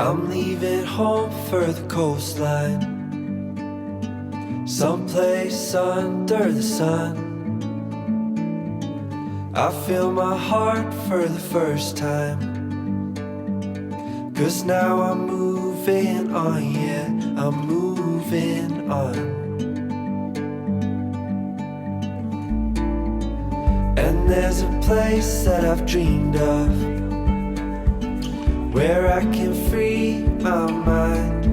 I'm leaving home for the coastline, someplace under the sun. I feel my heart for the first time, 'cause now I'm moving on, yeah, I'm moving on. And there's a place that I've dreamed of, where I can free my mind,